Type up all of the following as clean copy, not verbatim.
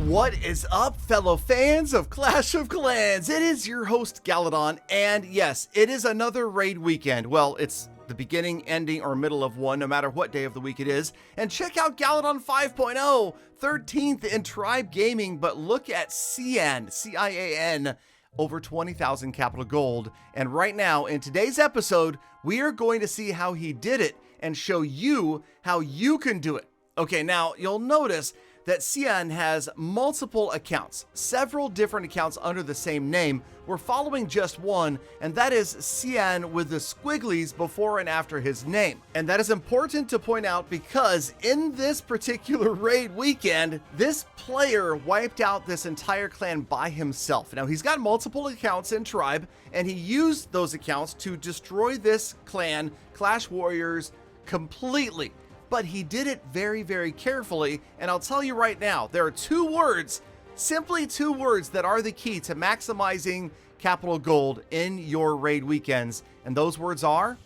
What is up, fellow fans of Clash of Clans? It is your host, Galadon, and yes, it is another raid weekend. Well, it's the beginning, ending, or middle of one, no matter what day of the week it is. And check out Galadon 5.0, 13th in Tribe Gaming, but look at Cian, C-I-A-N, over 20,000 capital gold. And right now, in today's episode, we are going to see how he did it and show you how you can do it. Okay, now you'll notice that Cian has multiple accounts, several different accounts under the same name. We're following just one, and that is Cian with the squigglies before and after his name. And that is important to point out because in this particular raid weekend, this player wiped out this entire clan by himself. Now, he's got multiple accounts in Tribe, and he used those accounts to destroy this clan, Clash Warriors, completely. But he did it very, very carefully, and I'll tell you right now, there are two words, simply two words that are the key to maximizing capital gold in your raid weekends, and those words are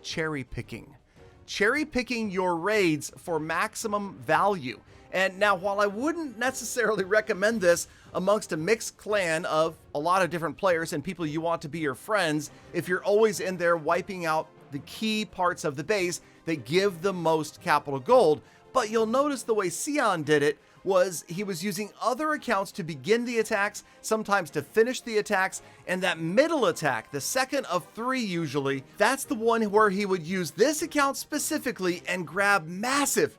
cherry picking. Cherry picking your raids for maximum value. And now, while I wouldn't necessarily recommend this amongst a mixed clan of a lot of different players and people you want to be your friends, if you're always in there wiping out the key parts of the base that give the most capital gold. But you'll notice the way Cian did it was he was using other accounts to begin the attacks, sometimes to finish the attacks, and that middle attack, the second of three usually, that's the one where he would use this account specifically and grab massive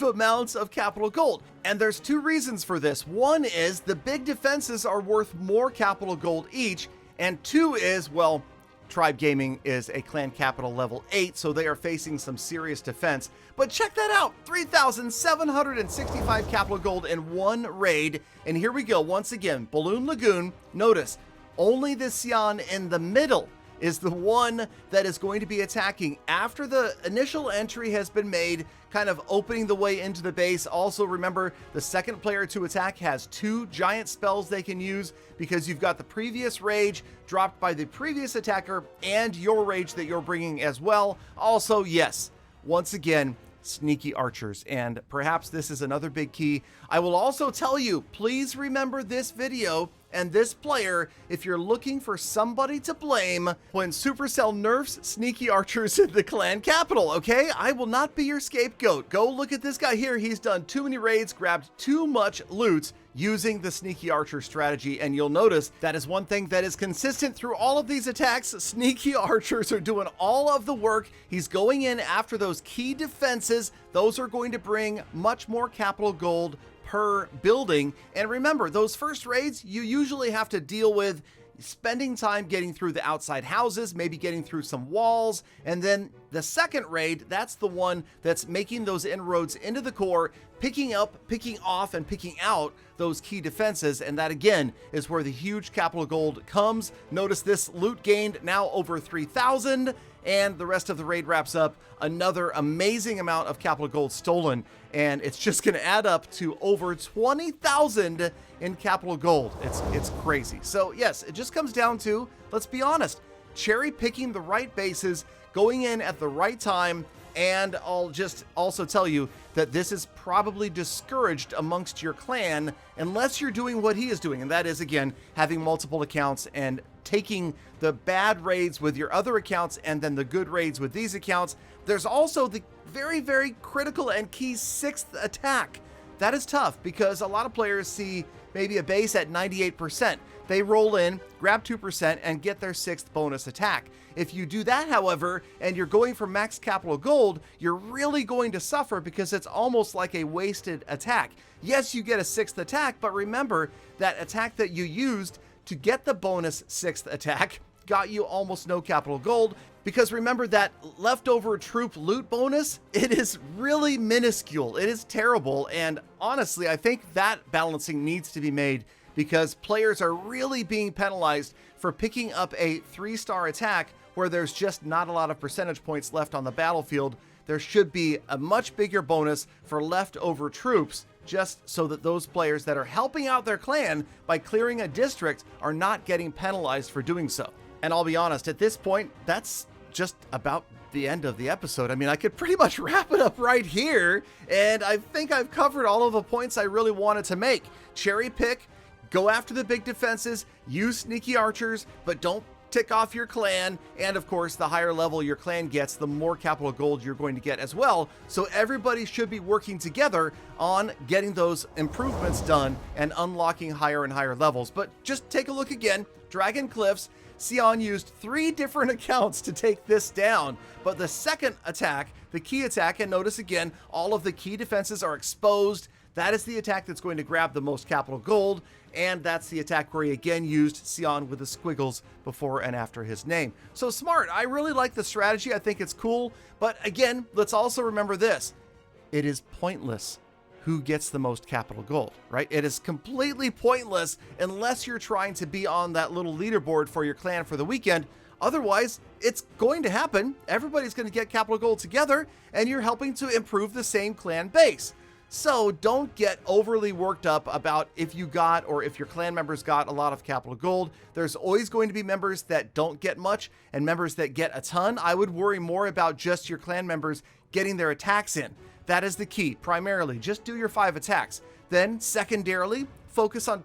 amounts of capital gold. And there's two reasons for this. One is the big defenses are worth more capital gold each, and two is, well, Tribe Gaming is a clan capital level 8, so they are facing some serious defense. But check that out, 3,765 capital gold in one raid. And here we go, once again, Balloon Lagoon. Notice, only the Cian in the middle is the one that is going to be attacking after the initial entry has been made, kind of opening the way into the base. Also, remember, the second player to attack has two giant spells they can use because you've got the previous rage dropped by the previous attacker and your rage that you're bringing as well. Also, yes, once again, sneaky archers, and perhaps this is another big key. I will also tell you, please remember this video and this player if you're looking for somebody to blame when Supercell nerfs sneaky archers in the clan capital, okay? I will not be your scapegoat. Go look at this guy here. He's done too many raids, grabbed too much loot using the sneaky archer strategy, and you'll notice that is one thing that is consistent through all of these attacks. Sneaky archers are doing all of the work. He's going in after those key defenses. Those are going to bring much more capital gold per building. And remember, those first raids, you usually have to deal with spending time getting through the outside houses, maybe getting through some walls, and then the second raid, that's the one that's making those inroads into the core, picking up, picking off, and picking out those key defenses, and that again is where the huge capital gold comes. Notice this loot gained now over 3,000, and the rest of the raid wraps up another amazing amount of capital gold stolen, and it's just going to add up to over 20,000 in capital gold. It's crazy. So yes, it just comes down to, let's be honest, cherry picking the right bases, going in at the right time. And I'll just also tell you that this is probably discouraged amongst your clan unless you're doing what he is doing. And that is, again, having multiple accounts and taking the bad raids with your other accounts and then the good raids with these accounts. There's also the very, very critical and key 6th attack. That is tough because a lot of players see maybe a base at 98%. They roll in, grab 2%, and get their 6th bonus attack. If you do that, however, and you're going for max capital gold, you're really going to suffer because it's almost like a wasted attack. Yes, you get a 6th attack, but remember that attack that you used to get the bonus 6th attack got you almost no capital gold, because remember that leftover troop loot bonus, it is really minuscule. It is terrible, and honestly, I think that balancing needs to be made because players are really being penalized for picking up a 3-star attack where there's just not a lot of percentage points left on the battlefield. There should be a much bigger bonus for leftover troops, just so that those players that are helping out their clan by clearing a district are not getting penalized for doing so. And I'll be honest, at this point, that's just about the end of the episode. I mean, I could pretty much wrap it up right here, and I think I've covered all of the points I really wanted to make. Cherry pick, go after the big defenses, use sneaky archers, but don't tick off your clan, and of course, the higher level your clan gets, the more capital gold you're going to get as well. So everybody should be working together on getting those improvements done and unlocking higher and higher levels. But just take a look again, Dragon Cliffs, Sion used 3 different accounts to take this down, but the second attack, the key attack, and notice again, all of the key defenses are exposed. That is the attack that's going to grab the most capital gold, and that's the attack where he again used Sion with the squiggles before and after his name. So smart. I really like the strategy. I think it's cool, but again, let's also remember this. It is pointless who gets the most capital gold, right? It is completely pointless unless you're trying to be on that little leaderboard for your clan for the weekend. Otherwise, it's going to happen. Everybody's going to get capital gold together, and you're helping to improve the same clan base. So don't get overly worked up about if you got or if your clan members got a lot of capital gold. There's always going to be members that don't get much and members that get a ton. I would worry more about just your clan members getting their attacks in. That is the key. Primarily, just do your 5 attacks. Then secondarily, focus on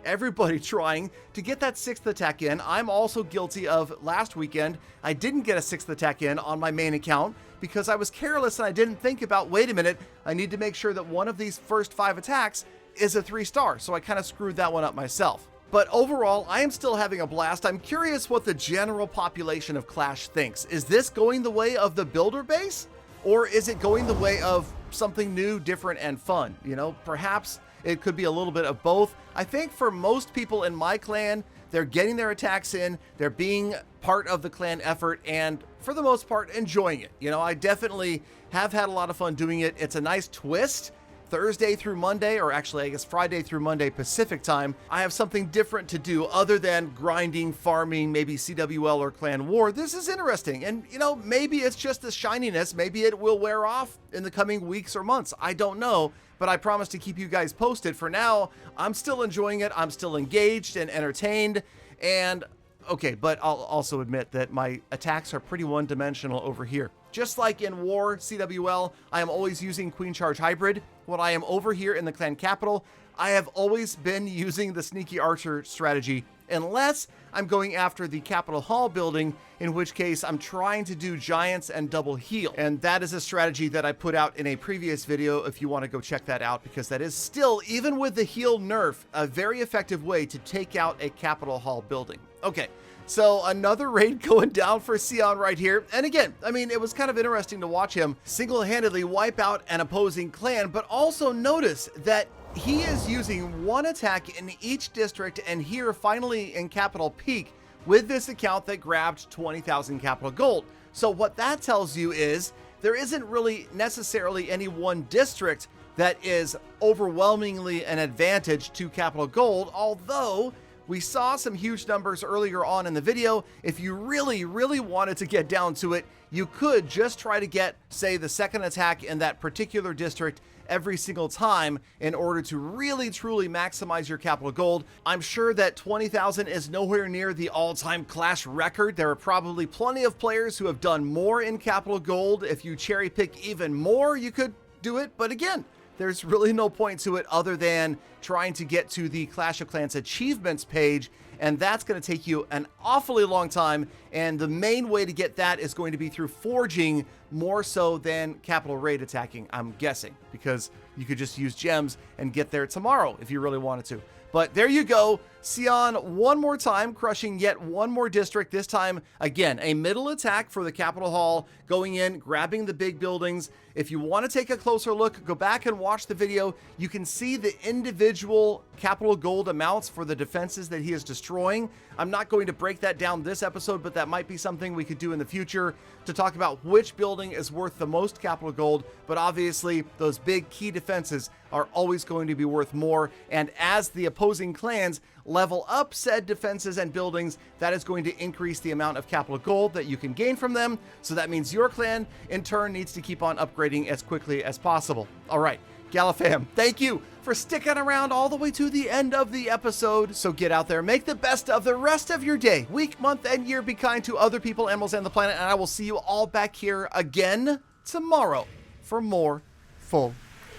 everybody trying to get that 6th attack in. I'm also guilty of last weekend. I didn't get a 6th attack in on my main account because I was careless and I didn't think about, wait a minute, I need to make sure that one of these first 5 attacks is a 3-star. So I kind of screwed that one up myself. But overall, I am still having a blast. I'm curious what the general population of Clash thinks. Is this going the way of the builder base? Or is it going the way of something new, different, and fun? You know, perhaps it could be a little bit of both. I think for most people in my clan, they're getting their attacks in, they're being part of the clan effort, and for the most part, enjoying it. You know, I definitely have had a lot of fun doing it. It's a nice twist. Thursday through Monday, or actually I guess Friday through Monday Pacific time, I have something different to do other than grinding, farming, maybe CWL or Clan War. This is interesting, and you know, maybe it's just the shininess. Maybe it will wear off in the coming weeks or months. I don't know, but I promise to keep you guys posted. For now, I'm still enjoying it. I'm still engaged and entertained, and okay, but I'll also admit that my attacks are pretty one-dimensional over here. Just like in War, CWL, I am always using Queen Charge Hybrid. When I am over here in the clan capital, I have always been using the Sneaky Archer strategy, unless I'm going after the Capitol Hall building, in which case I'm trying to do Giants and double heal. And that is a strategy that I put out in a previous video if you want to go check that out, because that is still, even with the heal nerf, a very effective way to take out a Capitol Hall building. Okay. So another raid going down for Sion right here. And again, I mean, it was kind of interesting to watch him single-handedly wipe out an opposing clan, but also notice that he is using 1 attack in each district, and here finally in Capital Peak with this account that grabbed 20,000 capital gold. So what that tells you is there isn't really necessarily any one district that is overwhelmingly an advantage to capital gold, although we saw some huge numbers earlier on in the video. If you really wanted to get down to it, you could just try to get, say, the 2nd attack in that particular district every single time in order to really truly maximize your capital gold. I'm sure that 20,000 is nowhere near the all-time Clash record. There are probably plenty of players who have done more in capital gold. If you cherry pick even more, you could do it. But again, there's really no point to it other than trying to get to the Clash of Clans achievements page, and that's going to take you an awfully long time, and the main way to get that is going to be through forging more so than capital raid attacking, I'm guessing, because you could just use gems and get there tomorrow if you really wanted to. But there you go, Sion one more time, crushing yet one more district. This time, again, a middle attack for the Capitol Hall, going in, grabbing the big buildings. If you want to take a closer look, go back and watch the video. You can see the individual capital gold amounts for the defenses that he is destroying. I'm not going to break that down this episode, but that might be something we could do in the future to talk about which building is worth the most capital gold. But obviously, those big key defenses are always going to be worth more. And as the opposing clans level up said defenses and buildings, that is going to increase the amount of capital gold that you can gain from them. So that means your clan, in turn, needs to keep on upgrading as quickly as possible. All right. Galafam, thank you for sticking around all the way to the end of the episode. So get out there, make the best of the rest of your day, week, month, and year. Be kind to other people, animals, and the planet. And I will see you all back here again tomorrow for more full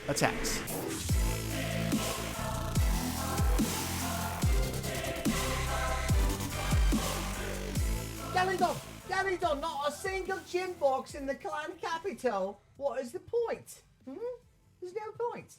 attacks. Galidon, not a single gym box in the clan capital. What is the point? There's no point.